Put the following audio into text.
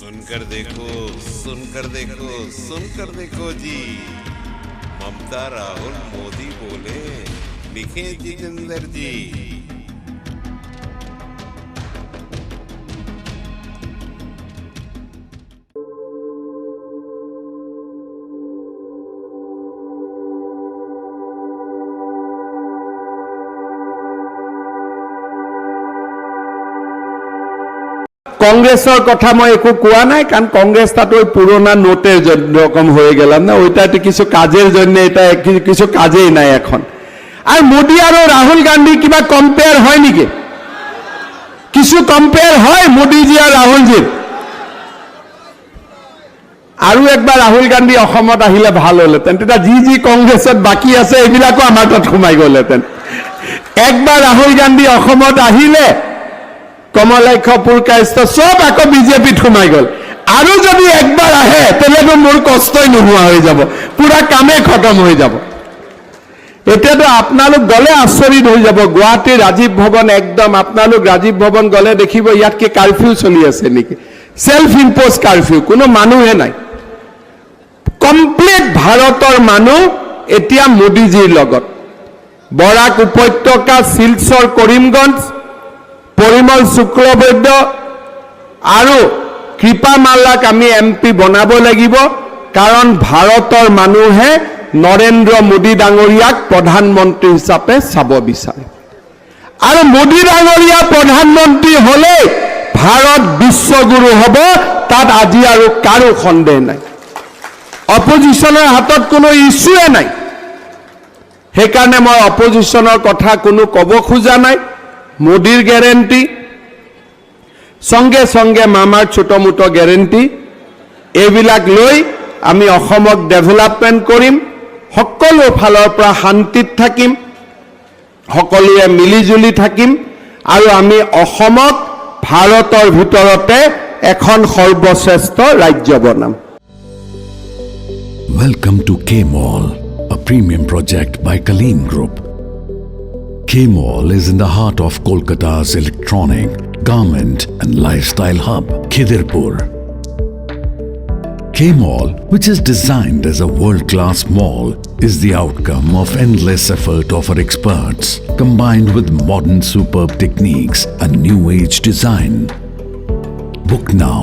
सुनकर देखो सुनकर देखो सुनकर देखो जी, ममता राहुल मोदी बोले, लिखे जितेंद्र जी। কংগ্রেসের কথা মই একো কোয়া নাই, কারণ কংগ্রেস তা তো ওই পুরোনা নোটের রকম হয়ে গেলাম না, ওইটা কিছু কাজের জন্য, এটা কিছু কাজেই নাই এখন। আর মোদী আর রাহুল গান্ধী কিবা কম্পেয়ার হয় নাকি? কিছু কম্পেয়ার হয় মোদীজি আর রাহুলজির? আৰু একবাৰ ৰাহুল গান্ধী অসমত আহিলে ভাল হলহেঁতেন, তেতিয়া যি কংগ্ৰেছত বাকী আছে এইবিলাকো আমাৰ তাত সোমাই গলহেঁতেন। একবাৰ ৰাহুল গান্ধী অসমত আহিলে কমলাক্ষ পুৰকায়স্থ সব আকৌ বিজেপিত সোমাই গল। আৰু যদি একবাৰ আহে তেতিয়াতো মোৰ কষ্টই নোহোৱা হৈ যাব, পুৰা কামে খতম হৈ যাব। এতিয়াতো আপোনালোক গলে আচৰিত হৈ যাব, গুৱাহাটীৰ ৰাজীৱ ভৱন একদম, আপোনালোক ৰাজীৱ ভৱন গলে দেখিব ইয়াত কি কাৰফিউ চলি আছে নেকি? সেলফ ইম্পোজ কাৰফিউ, কোনো মানুহে নাই। কমপ্লিট ভাৰতৰ মানুহ এতিয়া মোদীজীৰ লগত। বৰাক উপত্যকা, শিলচৰ, কৰিমগঞ্জ, পৰিমল শুক্লবৈদ্য আৰু কৃপামালাক আমি এমপি বনাব লাগিব, কাৰণ ভাৰতৰ মানুহে নৰেন্দ্ৰ মোদী ডাঙৰীয়াক প্ৰধানমন্ত্ৰী হিচাপে চাব বিচাৰে। আৰু মোদী ডাঙৰীয়া প্ৰধানমন্ত্ৰী হলে ভাৰত বিশ্বগুৰু হ'ব, তাত আজি আৰু কাৰো সন্দেহ নাই। অপজিশ্যনৰ হাতত কোনো ইছ্যুৱে নাই। সেইকাৰণে মই অপজিশ্যনৰ কথা কোনো ক'ব খোজা নাই। মোদীৰ গ্যাৰেণ্টি, সঙ্গে সঙ্গে মামাৰ ছোট মোটো গ্যাৰেণ্টি, এইবিলাক লৈ আমি অসমক ডেভেলপমেণ্ট কৰিম, সকলো ফালৰ পৰা শান্তিত থাকিম, সকলোৱে মিলিজুলি থাকিম, আৰু আমি অসমক ভাৰতৰ ভিতৰতে এখন সৰ্বশ্ৰেষ্ঠ ৰাজ্য বনাম। Welcome to K-Mall, a premium project by Kaleen Group. K-Mall is in the heart of Kolkata's electronic, garment and lifestyle hub, Khidirpur. K-Mall, which is designed as a world-class mall, is the outcome of endless effort of our experts, combined with modern superb techniques and new age design. Book now